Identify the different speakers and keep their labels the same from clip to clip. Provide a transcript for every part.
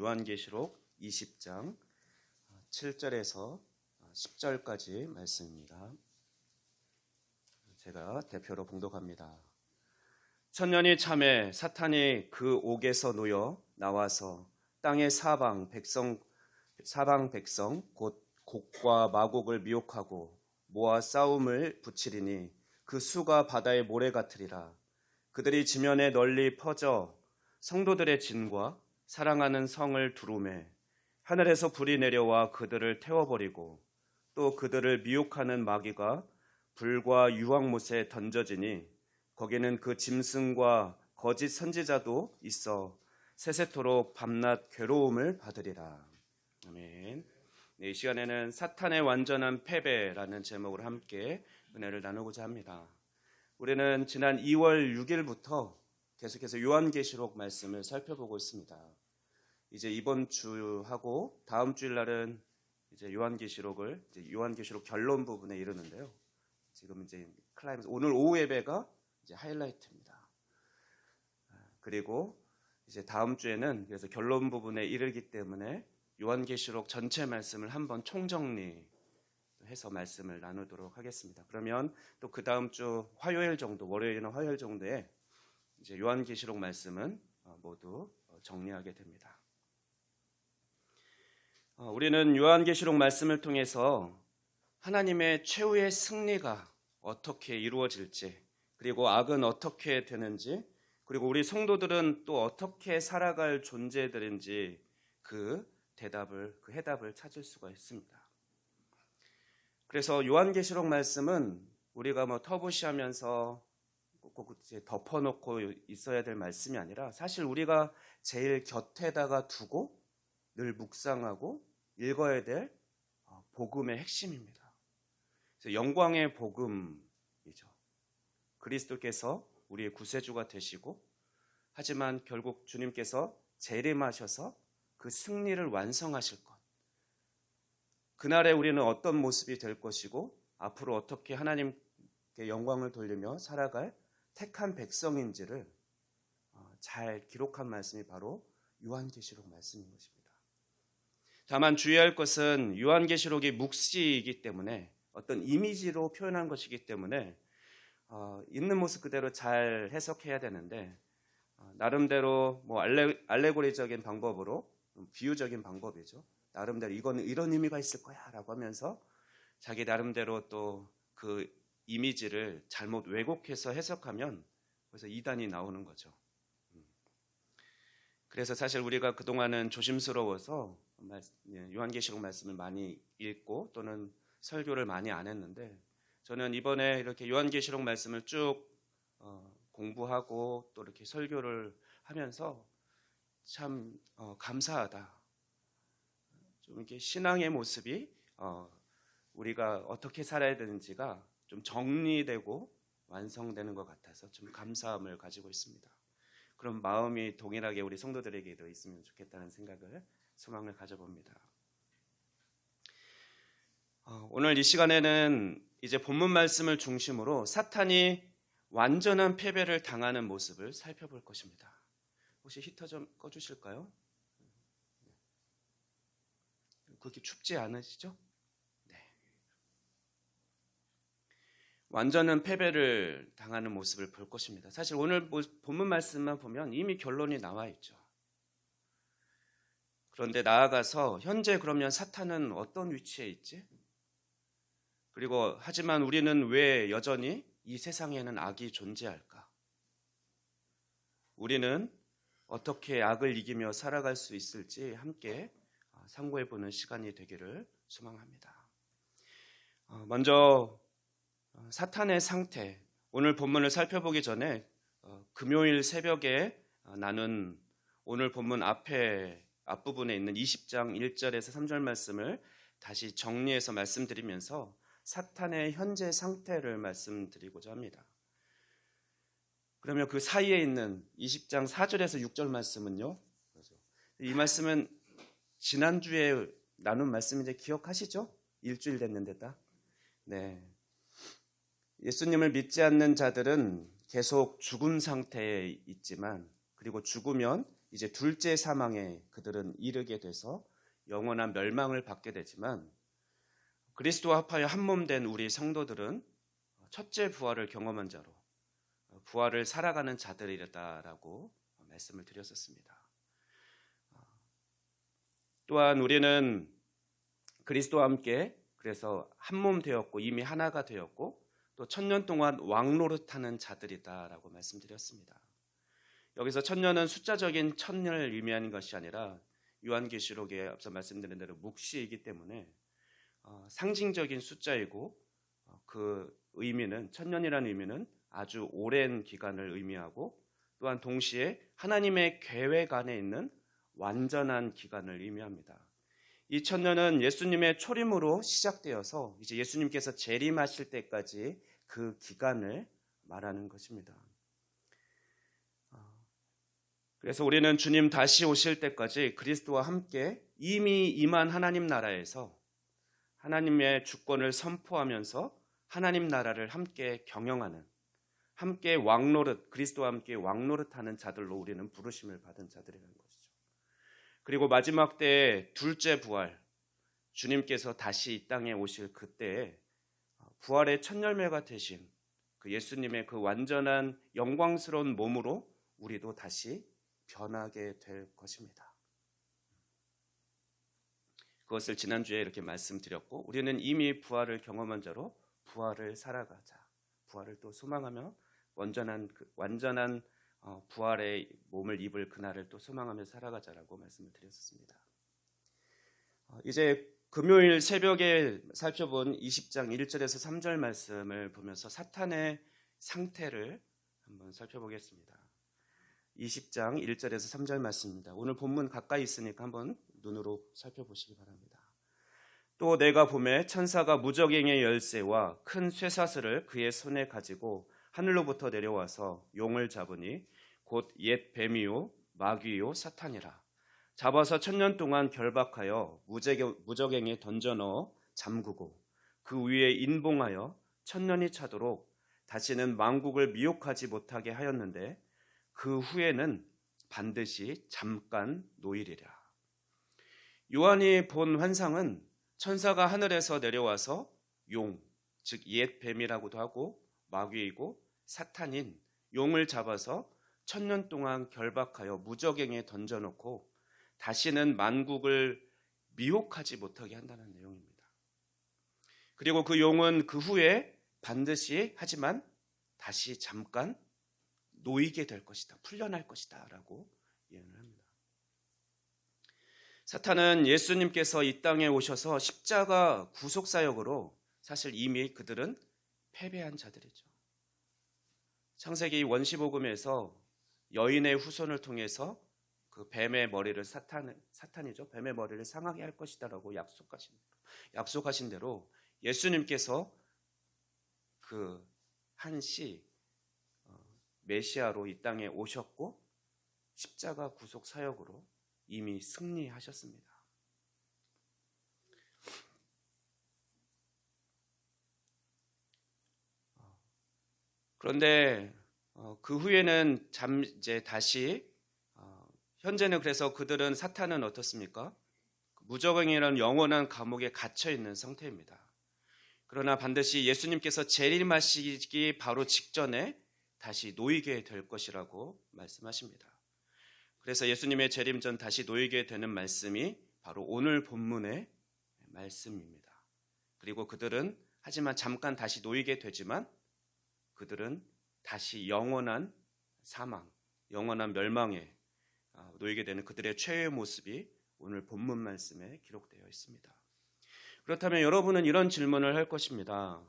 Speaker 1: 요한계시록 20장 7절에서 10절까지 말씀입니다. 제가 대표로 봉독합니다. 천년이 참에 사탄이 그 옥에서 놓여 나와서 땅의 사방 백성 곧 곡과 마곡을 미혹하고 모아 싸움을 붙이리니 그 수가 바다의 모래 같으리라. 그들이 지면에 널리 퍼져 성도들의 진과 사랑하는 성을 두루매 하늘에서 불이 내려와 그들을 태워버리고 또 그들을 미혹하는 마귀가 불과 유황못에 던져지니 거기는 그 짐승과 거짓 선지자도 있어 세세토록 밤낮 괴로움을 받으리라. 아멘. 이 시간에는 사탄의 완전한 패배라는 제목으로 함께 은혜를 나누고자 합니다. 우리는 지난 2월 6일부터 계속해서 요한계시록 말씀을 살펴보고 있습니다. 이제 이번 주하고 다음 주일날은 이제 요한계시록 결론 부분에 이르는데요. 지금 이제 클라이맥스, 오늘 오후 예배가 이제 하이라이트입니다. 그리고 이제 다음 주에는 그래서 결론 부분에 이르기 때문에 요한계시록 전체 말씀을 한번 총정리해서 말씀을 나누도록 하겠습니다. 그러면 또 그 다음 주 화요일 정도, 월요일이나 화요일 정도에 이제 요한계시록 말씀은 모두 정리하게 됩니다. 우리는 요한계시록 말씀을 통해서 하나님의 최후의 승리가 어떻게 이루어질지, 그리고 악은 어떻게 되는지, 그리고 우리 성도들은 또 어떻게 살아갈 존재들인지 그 해답을 찾을 수가 있습니다. 그래서 요한계시록 말씀은 우리가 터부시하면서 꼭 덮어놓고 있어야 될 말씀이 아니라 사실 우리가 제일 곁에다가 두고 늘 묵상하고 읽어야 될 복음의 핵심입니다. 그래서 영광의 복음이죠. 그리스도께서 우리의 구세주가 되시고, 하지만 결국 주님께서 재림하셔서 그 승리를 완성하실 것, 그날에 우리는 어떤 모습이 될 것이고 앞으로 어떻게 하나님께 영광을 돌리며 살아갈 택한 백성인지를 잘 기록한 말씀이 바로 요한계시록 말씀인 것입니다. 다만 주의할 것은 요한계시록이 묵시이기 때문에, 어떤 이미지로 표현한 것이기 때문에 있는 모습 그대로 잘 해석해야 되는데, 나름대로 알레고리적인 방법으로, 비유적인 방법이죠. 나름대로 이거는 이런 의미가 있을 거야 라고 하면서 자기 나름대로 또 그 이미지를 잘못 왜곡해서 해석하면 그래서 이단이 나오는 거죠. 그래서 사실 우리가 그동안은 조심스러워서 요한계시록 말씀을 많이 읽고 또는 설교를 많이 안 했는데, 저는 이번에 이렇게 요한계시록 말씀을 쭉 공부하고 또 이렇게 설교를 하면서 참 감사하다. 좀 이렇게 신앙의 모습이 우리가 어떻게 살아야 되는지가 좀 정리되고 완성되는 것 같아서 좀 감사함을 가지고 있습니다. 그런 마음이 동일하게 우리 성도들에게도 있으면 좋겠다는 생각을, 소망을 가져봅니다. 오늘 이 시간에는 이제 본문 말씀을 중심으로 사탄이 완전한 패배를 당하는 모습을 살펴볼 것입니다. 혹시 히터 좀 꺼주실까요? 그렇게 춥지 않으시죠? 네. 완전한 패배를 당하는 모습을 볼 것입니다. 사실 오늘 본문 말씀만 보면 이미 결론이 나와 있죠. 그런데 나아가서 현재 그러면 사탄은 어떤 위치에 있지? 그리고 하지만 우리는 왜 여전히 이 세상에는 악이 존재할까? 우리는 어떻게 악을 이기며 살아갈 수 있을지 함께 상고해보는 시간이 되기를 소망합니다. 먼저 사탄의 상태, 오늘 본문을 살펴보기 전에 금요일 새벽에 나눈 오늘 본문 앞부분에 있는 20장 1절에서 3절 말씀을 다시 정리해서 말씀드리면서 사탄의 현재 상태를 말씀드리고자 합니다. 그러면 그 사이에 있는 20장 4절에서 6절 말씀은요, 이 말씀은 지난주에 나눈 말씀인데 기억하시죠? 일주일 됐는데 딱. 네. 예수님을 믿지 않는 자들은 계속 죽음 상태에 있지만, 그리고 죽으면 이제 둘째 사망에 그들은 이르게 돼서 영원한 멸망을 받게 되지만, 그리스도와 합하여 한 몸 된 우리 성도들은 첫째 부활을 경험한 자로 부활을 살아가는 자들이다라고 말씀을 드렸었습니다. 또한 우리는 그리스도와 함께 그래서 한 몸 되었고 이미 하나가 되었고 또 1000년 동안 왕노릇하는 자들이다라고 말씀드렸습니다. 여기서 1000년은 숫자적인 1000년을 의미하는 것이 아니라 요한계시록에 앞서 말씀드린 대로 묵시이기 때문에 상징적인 숫자이고, 그 의미는 1000년이라는 의미는 아주 오랜 기간을 의미하고, 또한 동시에 하나님의 계획 안에 있는 완전한 기간을 의미합니다. 이 1000년은 예수님의 초림으로 시작되어서 이제 예수님께서 재림하실 때까지 그 기간을 말하는 것입니다. 그래서 우리는 주님 다시 오실 때까지 그리스도와 함께 이미 임한 하나님 나라에서 하나님의 주권을 선포하면서 하나님 나라를 함께 경영하는, 함께 왕노릇, 그리스도와 함께 왕노릇하는 자들로 우리는 부르심을 받은 자들이라는 것이죠. 그리고 마지막 때의 둘째 부활, 주님께서 다시 이 땅에 오실 그때에 부활의 첫 열매가 되신 그 예수님의 그 완전한 영광스러운 몸으로 우리도 다시 변하게 될 것입니다. 그것을 지난주에 이렇게 말씀드렸고, 우리는 이미 부활을 경험한 자로 부활을 살아가자, 부활을 또 소망하며 완전한 부활의 몸을 입을 그날을 또 소망하며 살아가자라고 말씀을 드렸습니다. 이제 금요일 새벽에 살펴본 20장 1절에서 3절 말씀을 보면서 사탄의 상태를 한번 살펴보겠습니다. 20장 1절에서 3절 말씀입니다. 오늘 본문 가까이 있으니까 한번 눈으로 살펴보시기 바랍니다. 또 내가 보매 천사가 무저갱의 열쇠와 큰 쇠사슬을 그의 손에 가지고 하늘로부터 내려와서 용을 잡으니 곧 옛 뱀이요 마귀요 사탄이라. 잡아서 1000년 동안 결박하여 무저갱에 던져넣어 잠그고 그 위에 인봉하여 1000년이 차도록 다시는 만국을 미혹하지 못하게 하였는데, 그 후에는 반드시 잠깐 노일이라. 요한이 본 환상은 천사가 하늘에서 내려와서 용, 즉 옛 뱀이라고도 하고 마귀이고 사탄인 용을 잡아서 1000년 동안 결박하여 무저갱에 던져놓고 다시는 만국을 미혹하지 못하게 한다는 내용입니다. 그리고 그 용은 그 후에 반드시, 하지만 다시 잠깐 놓이게 될 것이다, 풀려날 것이다 라고 예언을 합니다. 사탄은 예수님께서 이 땅에 오셔서 십자가 구속사역으로 사실 이미 그들은 패배한 자들이죠. 창세기 원시복음에서 여인의 후손을 통해서 그 뱀의 머리를 사탄이죠. 뱀의 머리를 상하게 할 것이다라고 약속하신 대로 예수님께서 그 한시 메시아로 이 땅에 오셨고 십자가 구속 사역으로 이미 승리하셨습니다. 그런데 그 후에는 이제 다시 현재는 그래서 그들은 사탄은 어떻습니까? 무저갱이라는 영원한 감옥에 갇혀 있는 상태입니다. 그러나 반드시 예수님께서 재림하시기 바로 직전에 다시 놓이게 될 것이라고 말씀하십니다. 그래서 예수님의 재림 전 다시 놓이게 되는 말씀이 바로 오늘 본문의 말씀입니다. 그리고 그들은 하지만 잠깐 다시 놓이게 되지만 그들은 다시 영원한 사망, 영원한 멸망에 놓이게 되는 그들의 최후의 모습이 오늘 본문 말씀에 기록되어 있습니다. 그렇다면 여러분은 이런 질문을 할 것입니다.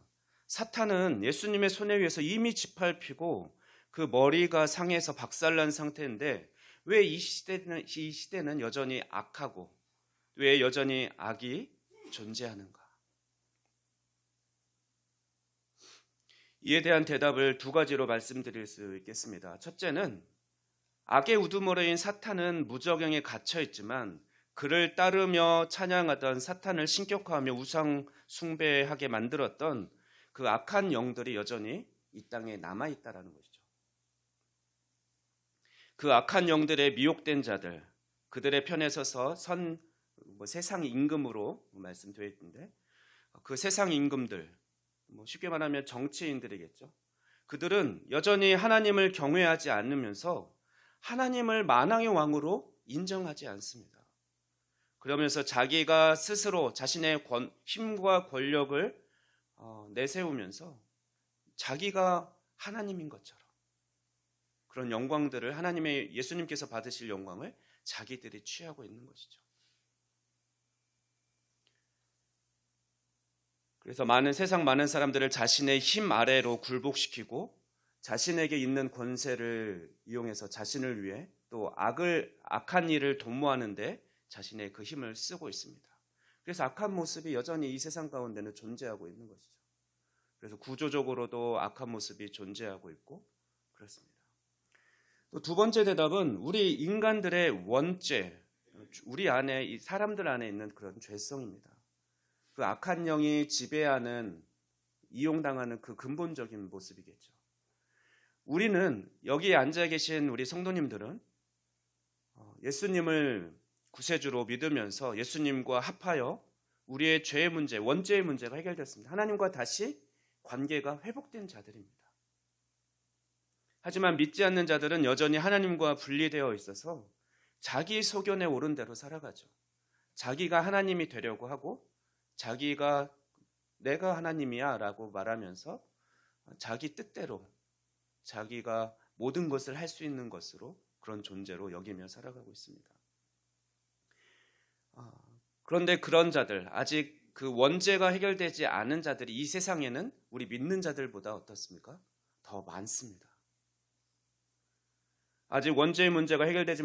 Speaker 1: 사탄은 예수님의 손에 의해서 이미 짓밟히고 그 머리가 상해서 박살난 상태인데 왜 이 시대는 여전히 악하고 왜 여전히 악이 존재하는가? 이에 대한 대답을 두 가지로 말씀드릴 수 있겠습니다. 첫째는 악의 우두머리인 사탄은 무저갱에 갇혀 있지만 그를 따르며 찬양하던 사탄을 신격화하며 우상 숭배하게 만들었던 그 악한 영들이 여전히 이 땅에 남아있다라는 것이죠. 그 악한 영들의 미혹된 자들, 그들의 편에 서서 세상 임금으로 말씀되어 있는데, 그 세상 임금들, 쉽게 말하면 정치인들이겠죠. 그들은 여전히 하나님을 경외하지 않으면서 하나님을 만왕의 왕으로 인정하지 않습니다. 그러면서 자기가 스스로 자신의 힘과 권력을 내세우면서 자기가 하나님인 것처럼 그런 영광들을, 하나님의 예수님께서 받으실 영광을 자기들이 취하고 있는 것이죠. 그래서 세상 많은 사람들을 자신의 힘 아래로 굴복시키고 자신에게 있는 권세를 이용해서 자신을 위해 또 악한 일을 도모하는데 자신의 그 힘을 쓰고 있습니다. 그래서 악한 모습이 여전히 이 세상 가운데는 존재하고 있는 것이죠. 그래서 구조적으로도 악한 모습이 존재하고 있고 그렇습니다. 또 두 번째 대답은 우리 인간들의 원죄, 우리 안에, 이 사람들 안에 있는 그런 죄성입니다. 그 악한 영이 지배하는, 이용당하는 그 근본적인 모습이겠죠. 우리는, 여기 앉아 계신 우리 성도님들은 예수님을 구세주로 믿으면서 예수님과 합하여 우리의 죄의 문제, 원죄의 문제가 해결됐습니다. 하나님과 다시 관계가 회복된 자들입니다. 하지만 믿지 않는 자들은 여전히 하나님과 분리되어 있어서 자기 소견에 오른 대로 살아가죠. 자기가 하나님이 되려고 하고 자기가 내가 하나님이야 라고 말하면서 자기 뜻대로 자기가 모든 것을 할 수 있는 것으로, 그런 존재로 여기며 살아가고 있습니다. 그런데 그런 자들, 아직 그 원죄가 해결되지 않은 자들이 이 세상에는 우리 믿는 자들보다 어떻습니까? 더 많습니다. 아직 원죄의 문제가 해결되지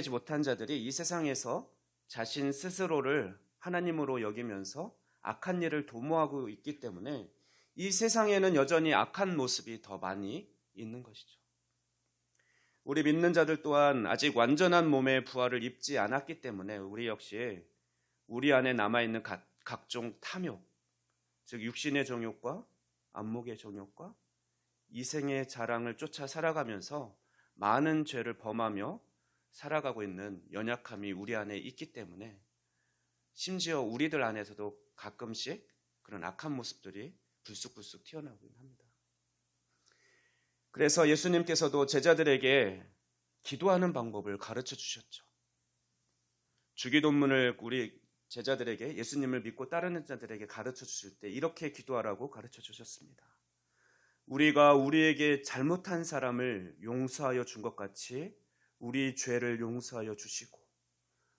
Speaker 1: 못한 자들이 이 세상에서 자신 스스로를 하나님으로 여기면서 악한 일을 도모하고 있기 때문에 이 세상에는 여전히 악한 모습이 더 많이 있는 것이죠. 우리 믿는 자들 또한 아직 완전한 몸의 부활을 입지 않았기 때문에 우리 역시 우리 안에 남아있는 각종 탐욕, 즉 육신의 정욕과 안목의 정욕과 이생의 자랑을 쫓아 살아가면서 많은 죄를 범하며 살아가고 있는 연약함이 우리 안에 있기 때문에 심지어 우리들 안에서도 가끔씩 그런 악한 모습들이 불쑥불쑥 튀어나오긴 합니다. 그래서 예수님께서도 제자들에게 기도하는 방법을 가르쳐 주셨죠. 주기도문을 우리 제자들에게, 예수님을 믿고 따르는 자들에게 가르쳐 주실 때 이렇게 기도하라고 가르쳐 주셨습니다. 우리가 우리에게 잘못한 사람을 용서하여 준 것 같이 우리 죄를 용서하여 주시고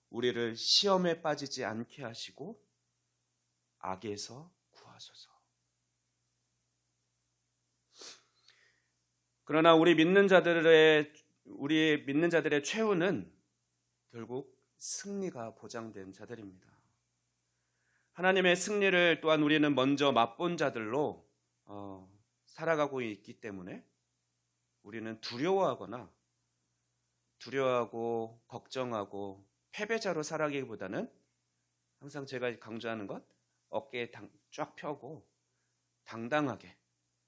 Speaker 1: 우리를 시험에 빠지지 않게 하시고 악에서 구하소서. 그러나 우리 믿는 자들의 최후는 결국 승리가 보장된 자들입니다. 하나님의 승리를 또한 우리는 먼저 맛본 자들로 살아가고 있기 때문에 우리는 두려워하고 걱정하고 패배자로 살아가기보다는 항상 제가 강조하는 것, 어깨에 쫙 펴고 당당하게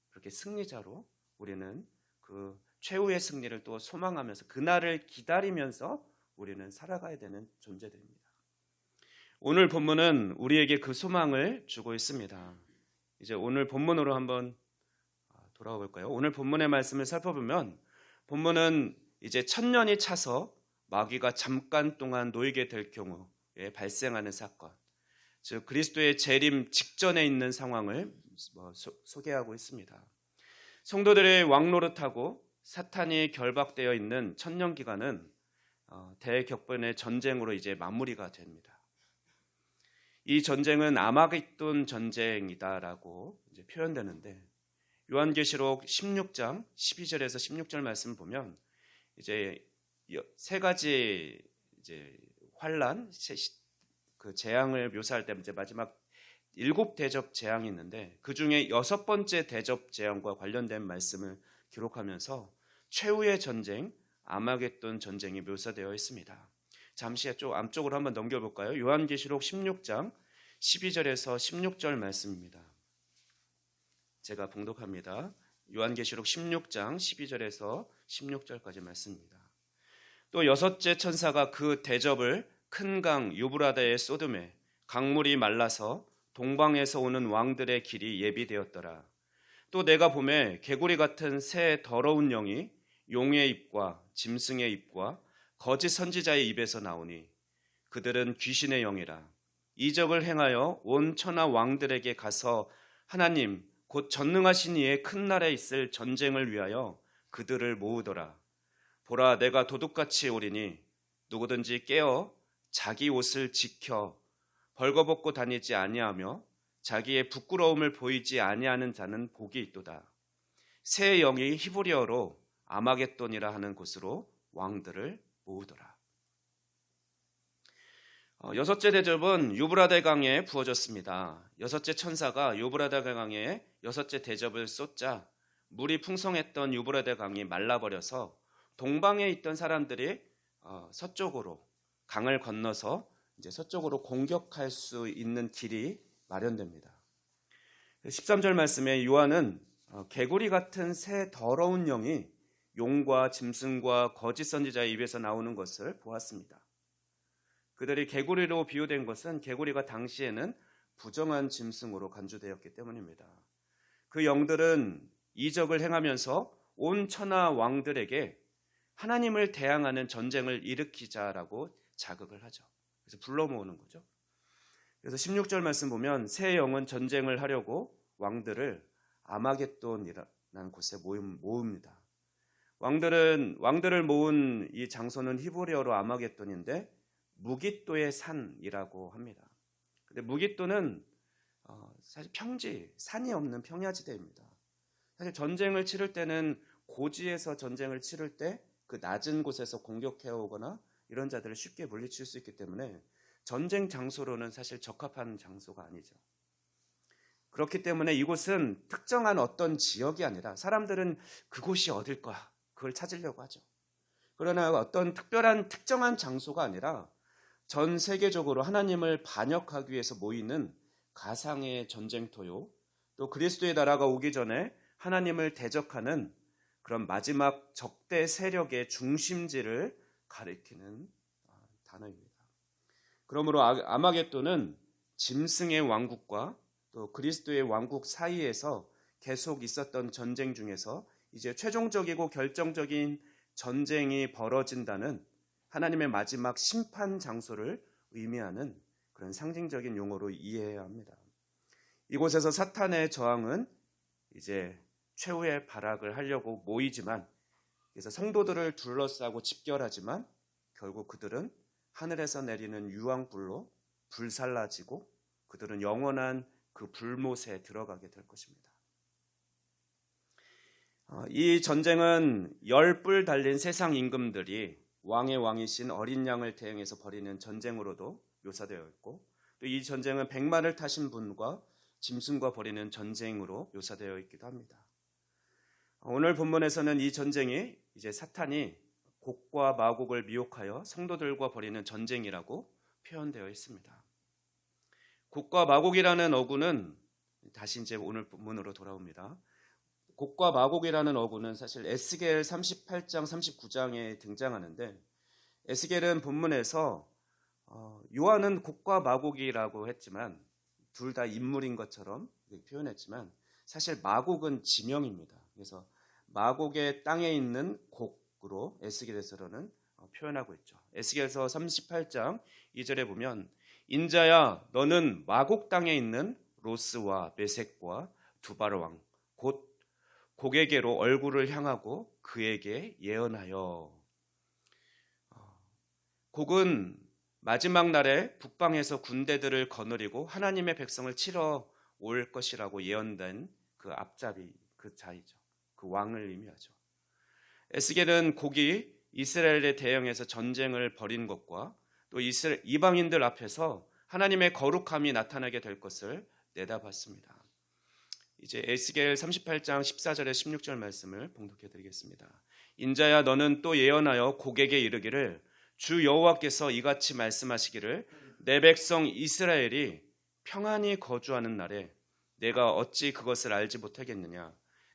Speaker 1: 그렇게 승리자로 우리는 그 최후의 승리를 또 소망하면서 그날을 기다리면서 우리는 살아가야 되는 존재들입니다. 오늘 본문은 우리에게 그 소망을 주고 있습니다. 이제 오늘 본문으로 한번 돌아가 볼까요? 오늘 본문의 말씀을 살펴보면 본문은 이제 1000년이 차서 마귀가 잠깐 동안 놓이게 될 경우에 발생하는 사건, 즉 그리스도의 재림 직전에 있는 상황을 소개하고 있습니다. 성도들의 왕노릇하고 사탄이 결박되어 있는 1000년 기간은 대격변의 전쟁으로 이제 마무리가 됩니다. 이 전쟁은 아마겟돈 전쟁이다라고 이제 표현되는데, 요한계시록 16장 12절에서 16절 말씀 보면 이제 세 가지 이제 환란, 그 재앙을 묘사할 때 이제 마지막 7 대접 재앙이 있는데 그 중에 6번째 대접 재앙과 관련된 말씀을 기록하면서 최후의 전쟁, 아마겟돈 전쟁이 묘사되어 있습니다. 잠시 좀 앞쪽으로 한번 넘겨볼까요? 요한계시록 16장 12절에서 16절 말씀입니다. 제가 봉독합니다. 요한계시록 16장 12절에서 16절까지 말씀입니다. 또 여섯째 천사가 그 대접을 큰 강 유브라데에 쏟음에 강물이 말라서 동방에서 오는 왕들의 길이 예비되었더라. 또 내가 보매 개구리 같은 새 더러운 영이 용의 입과 짐승의 입과 거짓 선지자의 입에서 나오니 그들은 귀신의 영이라. 이적을 행하여 온 천하 왕들에게 가서 하나님 곧 전능하신 이의 큰 날에 있을 전쟁을 위하여 그들을 모으더라. 보라, 내가 도둑같이 오리니 누구든지 깨어 자기 옷을 지켜 벌거벗고 다니지 아니하며 자기의 부끄러움을 보이지 아니하는 자는 복이 있도다. 새 영이 히브리어로 아마겟돈이라 하는 곳으로 왕들을 모으더라. 여섯째 대접은 유브라데 강에 부어졌습니다. 여섯째 천사가 유브라데 강에 여섯째 대접을 쏟자 물이 풍성했던 유브라데 강이 말라버려서 동방에 있던 사람들이 서쪽으로 강을 건너서 이제 서쪽으로 공격할 수 있는 길이 마련됩니다. 13절 말씀에 요한은 개구리 같은 새 더러운 영이 용과 짐승과 거짓 선지자의 입에서 나오는 것을 보았습니다. 그들이 개구리로 비유된 것은 개구리가 당시에는 부정한 짐승으로 간주되었기 때문입니다. 그 영들은 이적을 행하면서 온 천하 왕들에게 하나님을 대항하는 전쟁을 일으키자라고 자극을 하죠. 그래서 불러 모으는 거죠. 그래서 16절 말씀 보면 새 영은 전쟁을 하려고 왕들을 아마겟돈이라는 곳에 모읍니다. 왕들을 모은 이 장소는 히브리어로 아마겟돈인데 무깃도의 산이라고 합니다. 근데 무깃도는 사실 평지, 산이 없는 평야지대입니다. 사실 전쟁을 치를 때는 고지에서 전쟁을 치를 때 그 낮은 곳에서 공격해오거나 이런 자들을 쉽게 물리칠 수 있기 때문에 전쟁 장소로는 사실 적합한 장소가 아니죠. 그렇기 때문에 이곳은 특정한 어떤 지역이 아니라 사람들은 그곳이 어딜까 그걸 찾으려고 하죠. 그러나 어떤 특정한 장소가 아니라 전 세계적으로 하나님을 반역하기 위해서 모이는 가상의 전쟁터요. 또 그리스도의 나라가 오기 전에 하나님을 대적하는 그런 마지막 적대 세력의 중심지를 가리키는 단어입니다. 그러므로 아마겟돈은 짐승의 왕국과 또 그리스도의 왕국 사이에서 계속 있었던 전쟁 중에서 이제 최종적이고 결정적인 전쟁이 벌어진다는 하나님의 마지막 심판 장소를 의미하는 그런 상징적인 용어로 이해해야 합니다. 이곳에서 사탄의 저항은 이제 최후의 발악을 하려고 모이지만 그래서 성도들을 둘러싸고 집결하지만 결국 그들은 하늘에서 내리는 유황불로 불살라지고 그들은 영원한 그 불못에 들어가게 될 것입니다. 이 전쟁은 10뿔 달린 세상 임금들이 왕의 왕이신 어린 양을 대행해서 벌이는 전쟁으로도 묘사되어 있고 또 이 전쟁은 백마를 타신 분과 짐승과 벌이는 전쟁으로 묘사되어 있기도 합니다. 오늘 본문에서는 이 전쟁이 이제 사탄이 곡과 마곡을 미혹하여 성도들과 벌이는 전쟁이라고 표현되어 있습니다. 곡과 마곡이라는 어구는 다시 이제 오늘 본문으로 돌아옵니다. 곡과 마곡이라는 어구는 사실 에스겔 38장 39장에 등장하는데 에스겔은 본문에서 요한은 곡과 마곡이라고 했지만 둘 다 인물인 것처럼 표현했지만 사실 마곡은 지명입니다. 그래서 마곡의 땅에 있는 곡으로 에스겔에서는 표현하고 있죠. 에스겔서 38장 2절에 보면 인자야 너는 마곡 땅에 있는 로스와 메섹과 두발 왕 곧 곡에게로 얼굴을 향하고 그에게 예언하여. 곡은 마지막 날에 북방에서 군대들을 거느리고 하나님의 백성을 치러 올 것이라고 예언된 그 앞잡이, 그 자이죠. 그 왕을 의미하죠. 에스겔은 곡이 이스라엘에 대항해서 전쟁을 벌인 것과 또 이방인들 앞에서 하나님의 거룩함이 나타나게 될 것을 내다봤습니다. 이제 에스겔 38장 14절에 16절 말씀을 봉독해 드리겠습니다. 인자야 너는 또 예언하여 곡에게 이르기를 주 여호와께서 이같이 말씀하시기를 내 백성 이스라엘이 평안히 거주하는 날에 내가 어찌 그것을 알지 못하겠느냐.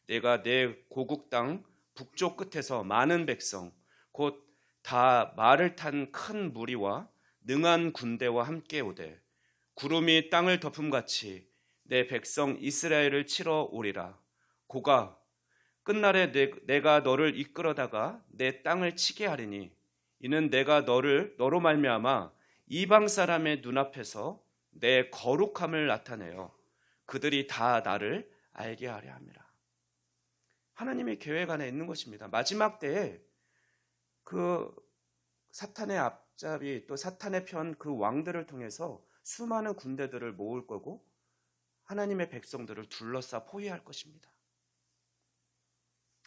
Speaker 1: 내가 내 고국 땅 북쪽 끝에서 많은 백성 곧 다 말을 탄 큰 무리와 능한 군대와 함께 오되 구름이 땅을 덮음같이 내 백성 이스라엘을 치러 오리라. 고가 끝날에 내가 너를 이끌어다가 내 땅을 치게 하리니 이는 내가 너로 말미암아 이방 사람의 눈앞에서 내 거룩함을 나타내어 그들이 다 나를 알게 하려 함이라. 하나님의 계획 안에 있는 것입니다. 마지막 때에 그 사탄의 앞잡이 또 사탄의 편 그 왕들을 통해서 수많은 군대들을 모을 거고 하나님의 백성들을 둘러싸 포위할 것입니다.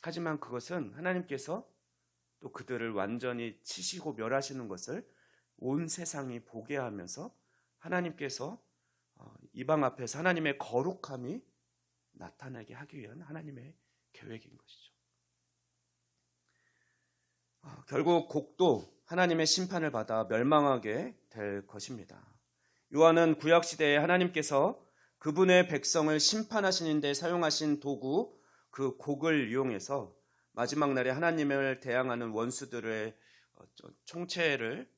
Speaker 1: 하지만 그것은 하나님께서 또 그들을 완전히 치시고 멸하시는 것을 온 세상이 보게 하면서 하나님께서 이방 앞에서 하나님의 거룩함이 나타나게 하기 위한 하나님의 계획인 것이죠. 결국 곡도 하나님의 심판을 받아 멸망하게 될 것입니다. 요한은 구약시대에 하나님께서 그분의 백성을 심판하시는 데 사용하신 도구 그 곡을 이용해서 마지막 날에 하나님을 대항하는 원수들의 총체를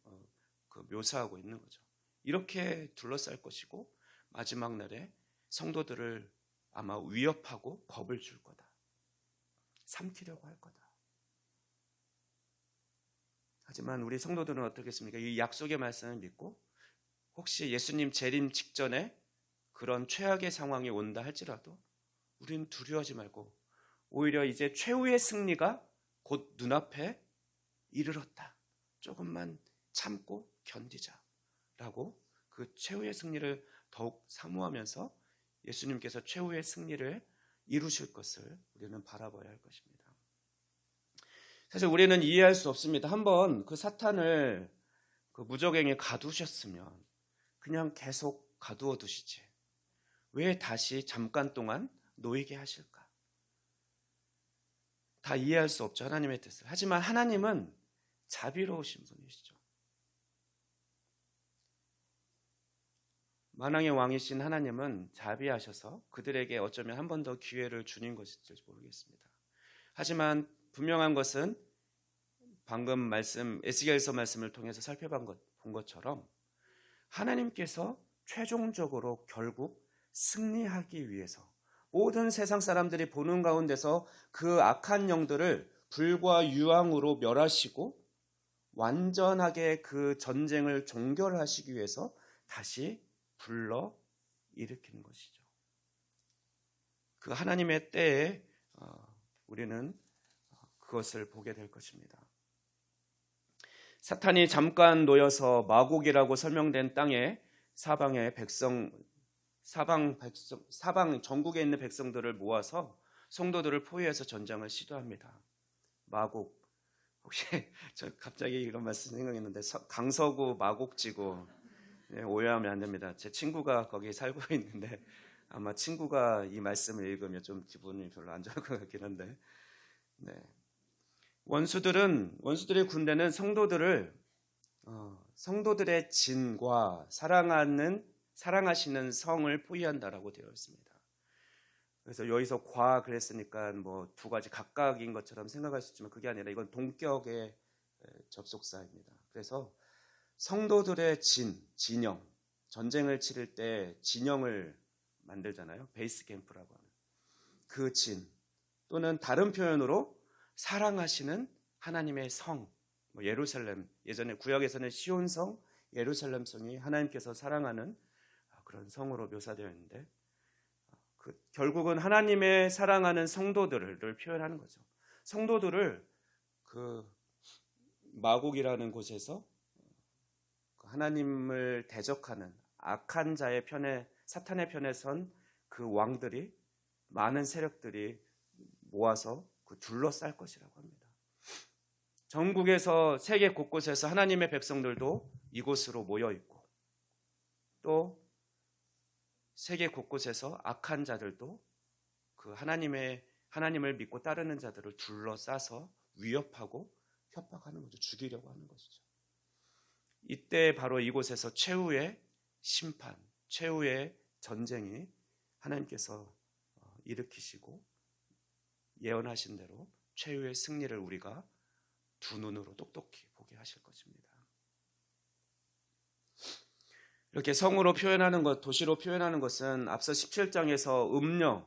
Speaker 1: 묘사하고 있는 거죠. 이렇게 둘러쌀 것이고 마지막 날에 성도들을 아마 위협하고 겁을 줄 거다. 삼키려고 할 거다. 하지만 우리 성도들은 어떻겠습니까? 이 약속의 말씀을 믿고 혹시 예수님 재림 직전에 그런 최악의 상황이 온다 할지라도 우리는 두려워하지 말고 오히려 이제 최후의 승리가 곧 눈앞에 이르렀다. 조금만 참고 견디자라고 그 최후의 승리를 더욱 사모하면서 예수님께서 최후의 승리를 이루실 것을 우리는 바라봐야 할 것입니다. 사실 우리는 이해할 수 없습니다. 한번 그 사탄을 그 무적행에 가두셨으면 그냥 계속 가두어 두시지. 왜 다시 잠깐 동안 놓이게 하실까? 다 이해할 수 없죠. 하나님의 뜻을. 하지만 하나님은 자비로우신 분이시죠. 만왕의 왕이신 하나님은 자비하셔서 그들에게 어쩌면 한 번 더 기회를 주는 것일지 모르겠습니다. 하지만 분명한 것은 방금 말씀 에스겔서 말씀을 통해서 살펴본 것처럼 하나님께서 최종적으로 결국 승리하기 위해서 모든 세상 사람들이 보는 가운데서 그 악한 영들을 불과 유황으로 멸하시고 완전하게 그 전쟁을 종결하시기 위해서 다시 불러 일으키는 것이죠. 그 하나님의 때에 우리는 그것을 보게 될 것입니다. 사탄이 잠깐 놓여서 마곡이라고 설명된 땅에 사방 전국에 있는 백성들을 모아서 성도들을 포위해서 전장을 시도합니다. 마곡, 혹시 저 갑자기 이런 말씀 생각했는데 강서구 마곡지구, 오해하면 안 됩니다. 제 친구가 거기 살고 있는데 아마 친구가 이 말씀을 읽으면 좀 기분이 별로 안 좋을 것 같긴 한데, 네. 원수들의 군대는 성도들의 진과 사랑하시는 성을 포위한다라고 되어 있습니다. 그래서 여기서 그랬으니까 뭐 두 가지 각각인 것처럼 생각할 수 있지만 그게 아니라 이건 동격의 접속사입니다. 그래서 성도들의 진영, 전쟁을 치를 때 진영을 만들잖아요. 베이스 캠프라고 하는 그 진, 또는 다른 표현으로 사랑하시는 하나님의 성, 예루살렘, 예전에 구약에서는 시온성, 예루살렘성이 하나님께서 사랑하는 그런 성으로 묘사되어 있는데 결국은 하나님의 사랑하는 성도들을 표현하는 거죠. 성도들을 그 마곡이라는 곳에서 하나님을 대적하는 악한 자의 편에, 사탄의 편에 선 그 왕들이, 많은 세력들이 모아서 둘러쌀 것이라고 합니다. 전국에서 세계 곳곳에서 하나님의 백성들도 이곳으로 모여 있고 또 세계 곳곳에서 악한 자들도 그 하나님을 믿고 따르는 자들을 둘러싸서 위협하고 협박하는 거죠. 죽이려고 하는 것이죠. 이때 바로 이곳에서 최후의 심판, 최후의 전쟁이 하나님께서 일으키시고 예언하신 대로 최후의 승리를 우리가 두 눈으로 똑똑히 보게 하실 것입니다. 이렇게 성으로 표현하는 것, 도시로 표현하는 것은 앞서 17장에서 음녀,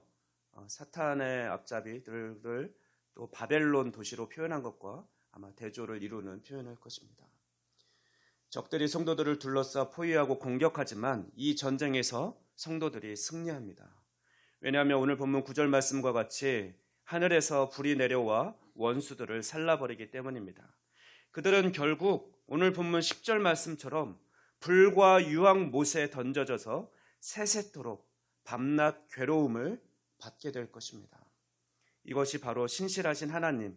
Speaker 1: 사탄의 앞잡이들을 또 바벨론 도시로 표현한 것과 아마 대조를 이루는 표현일 것입니다. 적들이 성도들을 둘러싸 포위하고 공격하지만 이 전쟁에서 성도들이 승리합니다. 왜냐하면 오늘 본문 9절 말씀과 같이 하늘에서 불이 내려와 원수들을 살라버리기 때문입니다. 그들은 결국 오늘 본문 10절 말씀처럼 불과 유황 못에 던져져서 세세토록 밤낮 괴로움을 받게 될 것입니다. 이것이 바로 신실하신 하나님,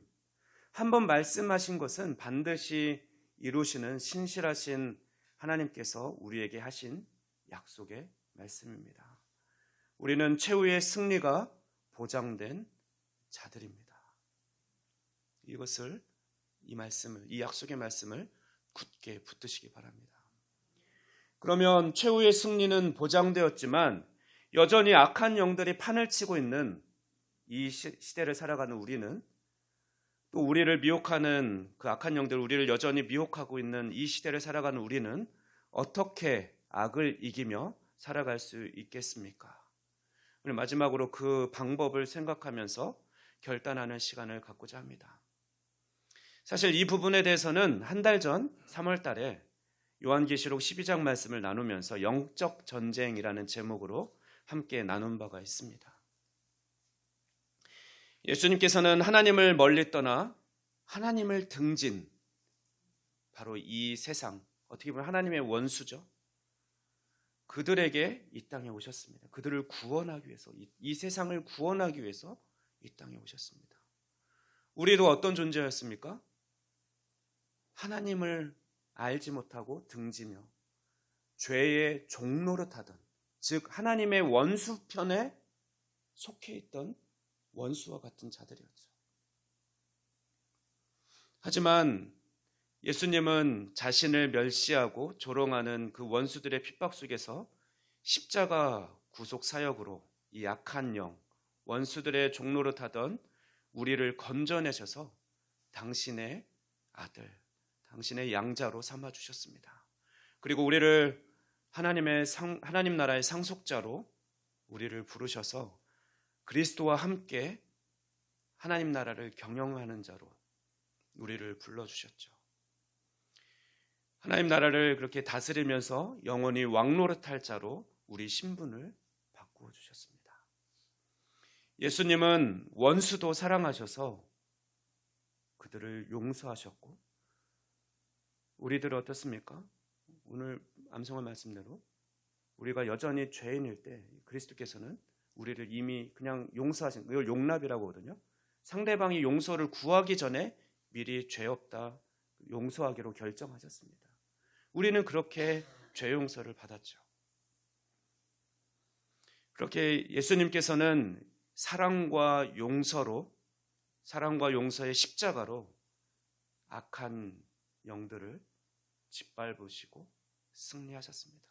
Speaker 1: 한번 말씀하신 것은 반드시 이루시는 신실하신 하나님께서 우리에게 하신 약속의 말씀입니다. 우리는 최후의 승리가 보장된 자들입니다. 이것을 이 약속의 말씀을 굳게 붙드시기 바랍니다. 그러면 최후의 승리는 보장되었지만 여전히 악한 영들이 판을 치고 있는 이 시대를 살아가는 우리는, 또 우리를 미혹하는 그 악한 영들, 우리를 여전히 미혹하고 있는 이 시대를 살아가는 우리는 어떻게 악을 이기며 살아갈 수 있겠습니까? 오늘 마지막으로 그 방법을 생각하면서 결단하는 시간을 갖고자 합니다. 사실 이 부분에 대해서는 한 달 전 3월 달에 요한계시록 12장 말씀을 나누면서 영적 전쟁이라는 제목으로 함께 나눈 바가 있습니다. 예수님께서는 하나님을 멀리 떠나 하나님을 등진, 바로 이 세상, 어떻게 보면 하나님의 원수죠. 그들에게 이 땅에 오셨습니다. 그들을 구원하기 위해서, 이 세상을 구원하기 위해서 이 땅에 오셨습니다. 우리도 어떤 존재였습니까? 하나님을 알지 못하고 등지며 죄의 종노릇하던, 즉 하나님의 원수편에 속해 있던 원수와 같은 자들이었죠. 하지만 예수님은 자신을 멸시하고 조롱하는 그 원수들의 핍박 속에서 십자가 구속 사역으로 이 약한 영, 원수들의 종노릇하던 우리를 건져내셔서 당신의 아들, 당신의 양자로 삼아주셨습니다. 그리고 우리를 하나님 나라의 상속자로 우리를 부르셔서 그리스도와 함께 하나님 나라를 경영하는 자로 우리를 불러주셨죠. 하나님 나라를 그렇게 다스리면서 영원히 왕노릇할 자로 우리 신분을 바꾸어 주셨습니다. 예수님은 원수도 사랑하셔서 그들을 용서하셨고, 우리들은 어떻습니까? 오늘 암송의 말씀대로 우리가 여전히 죄인일 때 그리스도께서는 우리를 이미 그냥 용서하신, 이걸 용납이라고 하거든요. 상대방이 용서를 구하기 전에 미리 죄 없다 용서하기로 결정하셨습니다. 우리는 그렇게 죄 용서를 받았죠. 그렇게 예수님께서는 사랑과 용서의 십자가로 악한 영들을 짓밟으시고 승리하셨습니다.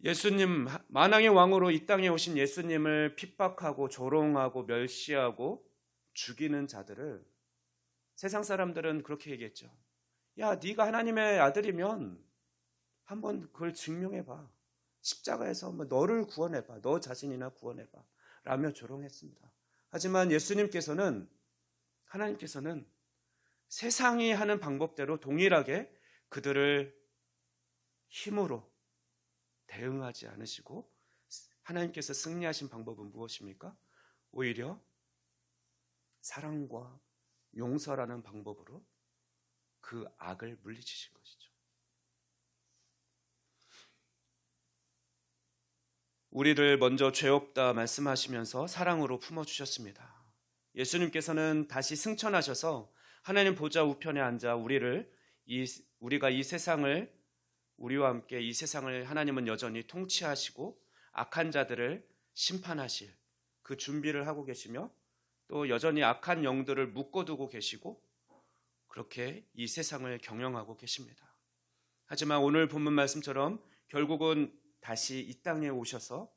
Speaker 1: 예수님, 만왕의 왕으로 이 땅에 오신 예수님을 핍박하고 조롱하고 멸시하고 죽이는 자들을 세상 사람들은 그렇게 얘기했죠. 야, 네가 하나님의 아들이면 한번 그걸 증명해봐. 십자가에서 너를 구원해봐. 너 자신이나 구원해봐. 라며 조롱했습니다. 하지만 하나님께서는 세상이 하는 방법대로 동일하게 그들을 힘으로 대응하지 않으시고, 하나님께서 승리하신 방법은 무엇입니까? 오히려 사랑과 용서라는 방법으로 그 악을 물리치신 것이죠. 우리를 먼저 죄 없다 말씀하시면서 사랑으로 품어주셨습니다. 예수님께서는 다시 승천하셔서 하나님 보좌 우편에 앉아 우리가 이 세상을, 우리와 함께 이 세상을 하나님은 여전히 통치하시고 악한 자들을 심판하실 그 준비를 하고 계시며, 또 여전히 악한 영들을 묶어두고 계시고 그렇게 이 세상을 경영하고 계십니다. 하지만 오늘 본문 말씀처럼 결국은 다시 이 땅에 오셔서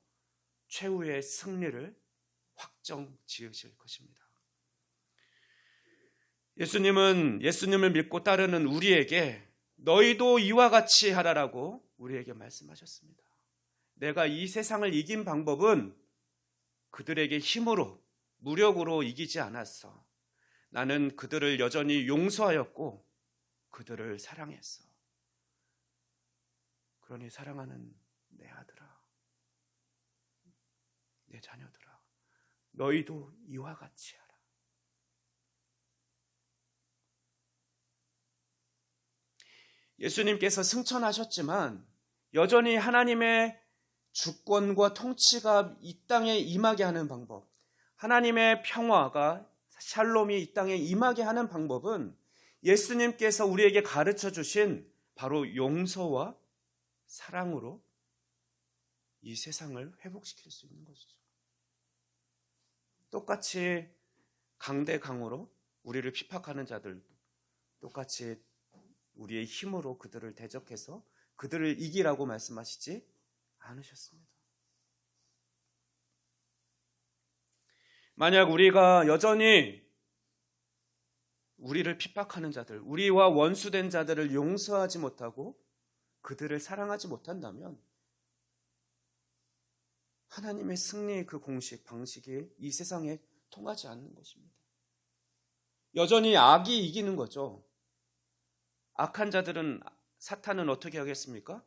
Speaker 1: 최후의 승리를 확정 지으실 것입니다. 예수님은 예수님을 믿고 따르는 우리에게 너희도 이와 같이 하라라고 우리에게 말씀하셨습니다. 내가 이 세상을 이긴 방법은 그들에게 힘으로, 무력으로 이기지 않았어. 나는 그들을 여전히 용서하였고 그들을 사랑했어. 그러니 사랑하는 내 아들아, 내 자녀들아, 너희도 이와 같이 하라. 예수님께서 승천하셨지만 여전히 하나님의 주권과 통치가 이 땅에 임하게 하는 방법, 하나님의 평화가 샬롬이 이 땅에 임하게 하는 방법은 예수님께서 우리에게 가르쳐 주신 바로 용서와 사랑으로 이 세상을 회복시킬 수 있는 것이죠. 똑같이 강대강으로 우리를 핍박하는 자들도 똑같이 우리의 힘으로 그들을 대적해서 그들을 이기라고 말씀하시지 않으셨습니다. 만약 우리가 여전히 우리를 핍박하는 자들, 우리와 원수된 자들을 용서하지 못하고 그들을 사랑하지 못한다면 하나님의 승리의 그 공식, 방식이 이 세상에 통하지 않는 것입니다. 여전히 악이 이기는 거죠. 악한 자들은, 사탄은 어떻게 하겠습니까?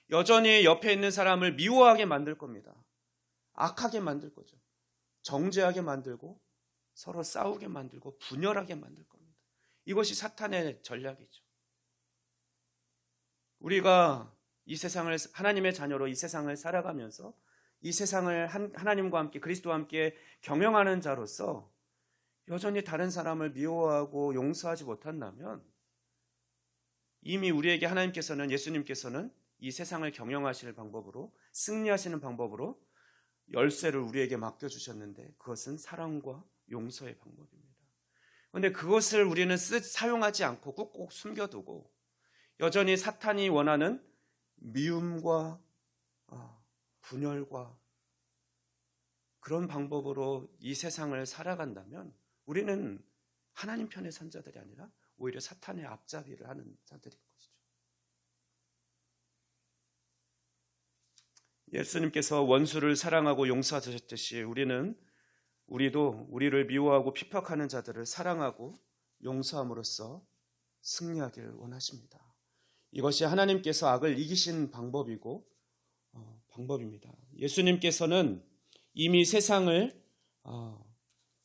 Speaker 1: 여전히 옆에 있는 사람을 미워하게 만들 겁니다. 악하게 만들 거죠. 정죄하게 만들고 서로 싸우게 만들고 분열하게 만들 겁니다. 이것이 사탄의 전략이죠. 우리가 이 세상을, 하나님의 자녀로 이 세상을 살아가면서 이 세상을 하나님과 함께, 그리스도와 함께 경영하는 자로서 여전히 다른 사람을 미워하고 용서하지 못한다면 이미 우리에게 하나님께서는, 예수님께서는 이 세상을 경영하시는 방법으로, 승리하시는 방법으로 열쇠를 우리에게 맡겨주셨는데 그것은 사랑과 용서의 방법입니다. 그런데 그것을 우리는 사용하지 않고 꾹꾹 숨겨두고 여전히 사탄이 원하는 미움과 분열과 그런 방법으로 이 세상을 살아간다면 우리는 하나님 편의 선 자들이 아니라 오히려 사탄의 앞잡이를 하는 자들인 것이죠. 예수님께서 원수를 사랑하고 용서하셨듯이 우리도 우리를 미워하고 핍박하는 자들을 사랑하고 용서함으로써 승리하기를 원하십니다. 이것이 하나님께서 악을 이기신 방법입니다. 예수님께서는 이미 세상을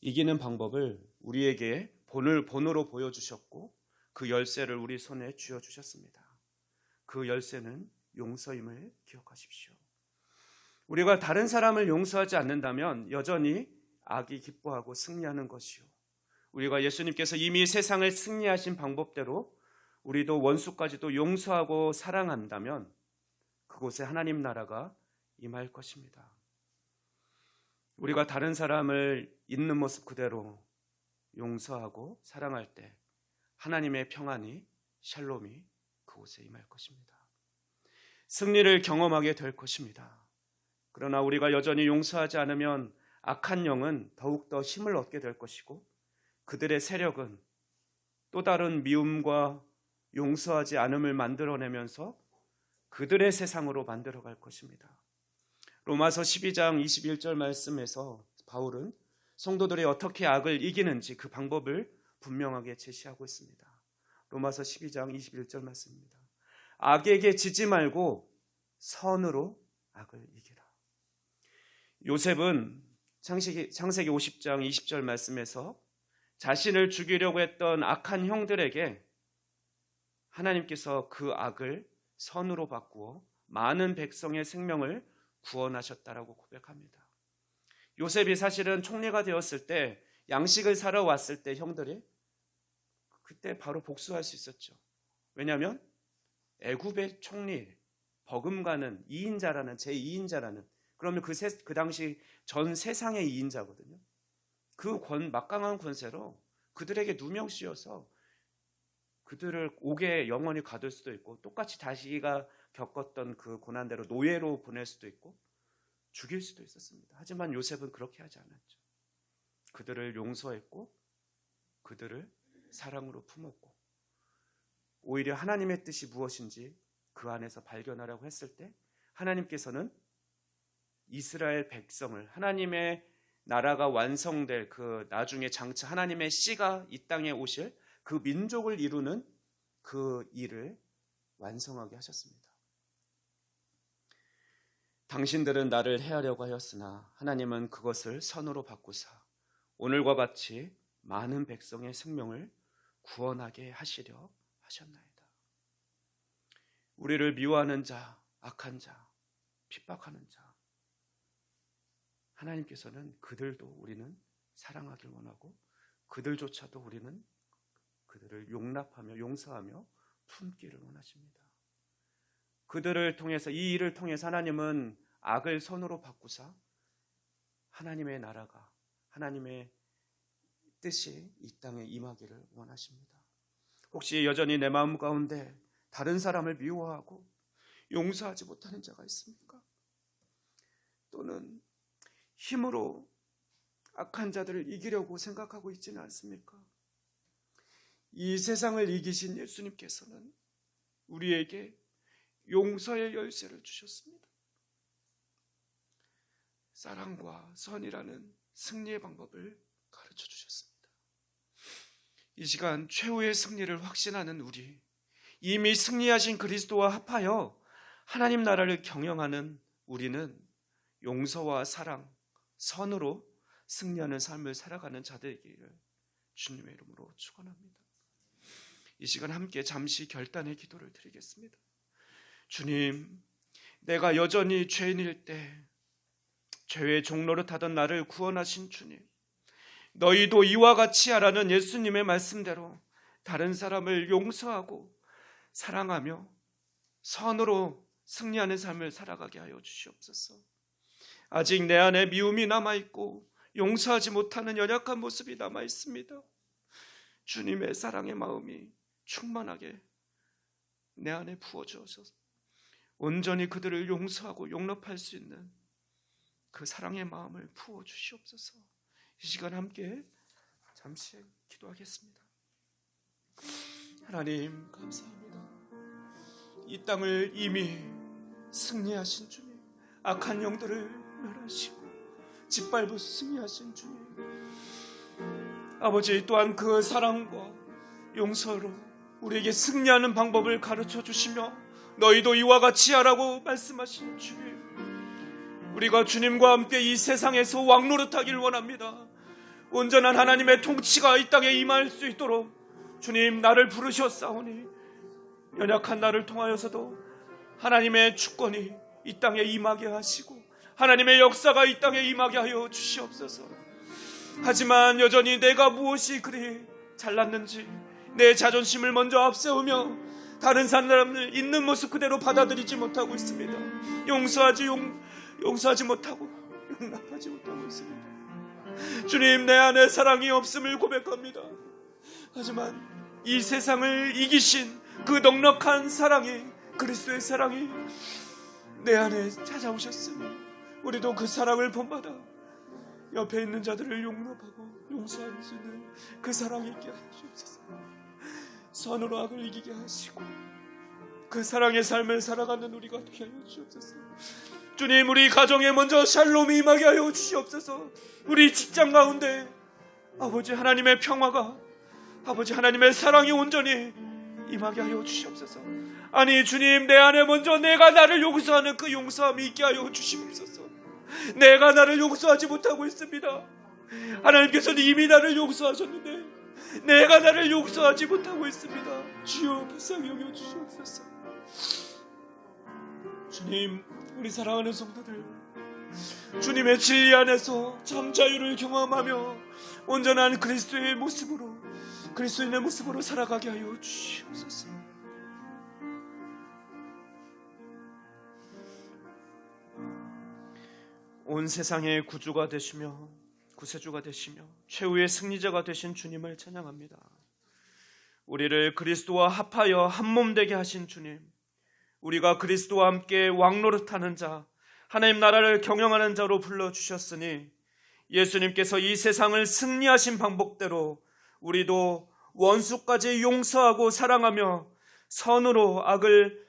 Speaker 1: 이기는 방법을 우리에게 본으로 보여주셨고 그 열쇠를 우리 손에 쥐어주셨습니다. 그 열쇠는 용서임을 기억하십시오. 우리가 다른 사람을 용서하지 않는다면 여전히 악이 기뻐하고 승리하는 것이요, 우리가 예수님께서 이미 세상을 승리하신 방법대로 우리도 원수까지도 용서하고 사랑한다면 그곳에 하나님 나라가 임할 것입니다. 우리가 다른 사람을 있는 모습 그대로 용서하고 사랑할 때 하나님의 평안이, 샬롬이 그곳에 임할 것입니다. 승리를 경험하게 될 것입니다. 그러나 우리가 여전히 용서하지 않으면 악한 영은 더욱더 힘을 얻게 될 것이고 그들의 세력은 또 다른 미움과 용서하지 않음을 만들어내면서 그들의 세상으로 만들어갈 것입니다. 로마서 12장 21절 말씀에서 바울은 성도들이 어떻게 악을 이기는지 그 방법을 분명하게 제시하고 있습니다. 로마서 12장 21절 말씀입니다. 악에게 지지 말고 선으로 악을 이기라. 요셉은 창세기 50장 20절 말씀에서 자신을 죽이려고 했던 악한 형들에게 하나님께서 그 악을 선으로 바꾸어 많은 백성의 생명을 구원하셨다라고 고백합니다. 요셉이 사실은 총리가 되었을 때, 양식을 사러 왔을 때 형들이 그때 바로 복수할 수 있었죠. 왜냐하면 애굽의 총리, 버금가는 2인자라는, 제2인자라는, 그러면 그 당시 전 세상의 2인자거든요. 그 막강한 권세로 그들에게 누명 씌워서 그들을 옥에 영원히 가둘 수도 있고, 똑같이 자기가 겪었던 그 고난대로 노예로 보낼 수도 있고 죽일 수도 있었습니다. 하지만 요셉은 그렇게 하지 않았죠. 그들을 용서했고 그들을 사랑으로 품었고, 오히려 하나님의 뜻이 무엇인지 그 안에서 발견하라고 했을 때 하나님께서는 이스라엘 백성을, 하나님의 나라가 완성될 그 나중에 장차 하나님의 씨가 이 땅에 오실 그 민족을 이루는 그 일을 완성하게 하셨습니다. 당신들은 나를 해하려고 하였으나 하나님은 그것을 선으로 바꾸사 오늘과 같이 많은 백성의 생명을 구원하게 하시려 하셨나이다. 우리를 미워하는 자, 악한 자, 핍박하는 자, 하나님께서는 그들도 우리는 사랑하길 원하고 그들조차도 우리는 그들을 용납하며 용서하며 품기를 원하십니다. 그들을 통해서, 이 일을 통해서 하나님은 악을 선으로 바꾸사 하나님의 나라가, 하나님의 뜻이 이 땅에 임하기를 원하십니다. 혹시 여전히 내 마음 가운데 다른 사람을 미워하고 용서하지 못하는 자가 있습니까? 또는 힘으로 악한 자들을 이기려고 생각하고 있지는 않습니까? 이 세상을 이기신 예수님께서는 우리에게 용서의 열쇠를 주셨습니다. 사랑과 선이라는 승리의 방법을 가르쳐 주셨습니다. 이 시간 최후의 승리를 확신하는 우리, 이미 승리하신 그리스도와 합하여 하나님 나라를 경영하는 우리는 용서와 사랑, 선으로 승리하는 삶을 살아가는 자들이기를 주님의 이름으로 축원합니다. 이 시간 함께 잠시 결단의 기도를 드리겠습니다. 주님, 내가 여전히 죄인일 때 죄의 종로를 타던 나를 구원하신 주님, 너희도 이와 같이 하라는 예수님의 말씀대로 다른 사람을 용서하고 사랑하며 선으로 승리하는 삶을 살아가게 하여 주시옵소서. 아직 내 안에 미움이 남아있고 용서하지 못하는 연약한 모습이 남아있습니다. 주님의 사랑의 마음이 충만하게 내 안에 부어주셔서 온전히 그들을 용서하고 용납할 수 있는 그 사랑의 마음을 부어주시옵소서. 이 시간 함께 잠시 기도하겠습니다. 하나님 감사합니다. 이 땅을 이미 승리하신 주님, 악한 영들을 멸하시고 짓밟아 승리하신 주님, 아버지 또한 그 사랑과 용서로 우리에게 승리하는 방법을 가르쳐 주시며 너희도 이와 같이 하라고 말씀하신 주님, 우리가 주님과 함께 이 세상에서 왕노릇하길 원합니다. 온전한 하나님의 통치가 이 땅에 임할 수 있도록 주님 나를 부르셨사오니 연약한 나를 통하여서도 하나님의 주권이 이 땅에 임하게 하시고 하나님의 역사가 이 땅에 임하게 하여 주시옵소서. 하지만 여전히 내가 무엇이 그리 잘났는지 내 자존심을 먼저 앞세우며 다른 사람을 있는 모습 그대로 받아들이지 못하고 있습니다. 용서하지 못하고 용납하지 못하고 있습니다. 주님, 내 안에 사랑이 없음을 고백합니다. 하지만 이 세상을 이기신 그 넉넉한 사랑이, 그리스도의 사랑이 내 안에 찾아오셨으니 우리도 그 사랑을 본받아 옆에 있는 자들을 용납하고 용서할 수 있는 그 사랑이 있게 하시옵소서. 선으로 악을 이기게 하시고 그 사랑의 삶을 살아가는 우리가 되게 하여 주옵소서. 주님, 우리 가정에 먼저 샬롬이 임하게 하여 주시옵소서. 우리 직장 가운데 아버지 하나님의 평화가, 아버지 하나님의 사랑이 온전히 임하게 하여 주시옵소서. 아니 주님, 내 안에 먼저 내가 나를 용서하는 그 용서함이 있게 하여 주시옵소서. 내가 나를 용서하지 못하고 있습니다. 하나님께서는 이미 나를 용서하셨는데 내가 나를 용서하지 못하고 있습니다. 주여 불쌍히 여겨 주시옵소서. 주님, 우리 사랑하는 성도들, 주님의 진리 안에서 참 자유를 경험하며 온전한 그리스도의 모습으로, 그리스도인의 모습으로 살아가게 하여 주시옵소서. 온 세상의 구주가 되시며 구세주가 되시며 최후의 승리자가 되신 주님을 찬양합니다. 우리를 그리스도와 합하여 한몸 되게 하신 주님, 우리가 그리스도와 함께 왕노릇하는 자, 하나님 나라를 경영하는 자로 불러주셨으니 예수님께서 이 세상을 승리하신 방법대로 우리도 원수까지 용서하고 사랑하며 선으로 악을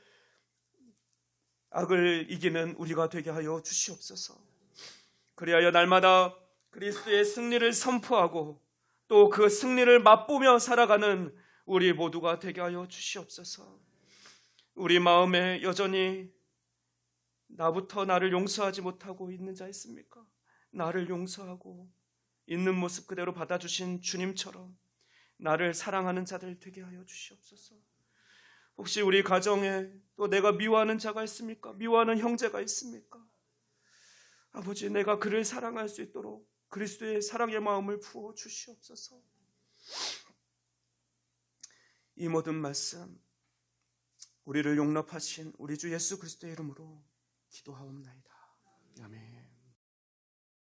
Speaker 1: 이기는 우리가 되게 하여 주시옵소서. 그리하여 날마다 그리스도의 승리를 선포하고 또 그 승리를 맛보며 살아가는 우리 모두가 되게 하여 주시옵소서. 우리 마음에 여전히 나부터 나를 용서하지 못하고 있는 자 있습니까? 나를 용서하고 있는 모습 그대로 받아주신 주님처럼 나를 사랑하는 자들 되게 하여 주시옵소서. 혹시 우리 가정에 또 내가 미워하는 자가 있습니까? 미워하는 형제가 있습니까? 아버지, 내가 그를 사랑할 수 있도록 그리스도의 사랑의 마음을 부어 주시옵소서. 이 모든 말씀 우리를 용납하신 우리 주 예수 그리스도의 이름으로 기도하옵나이다. 아멘.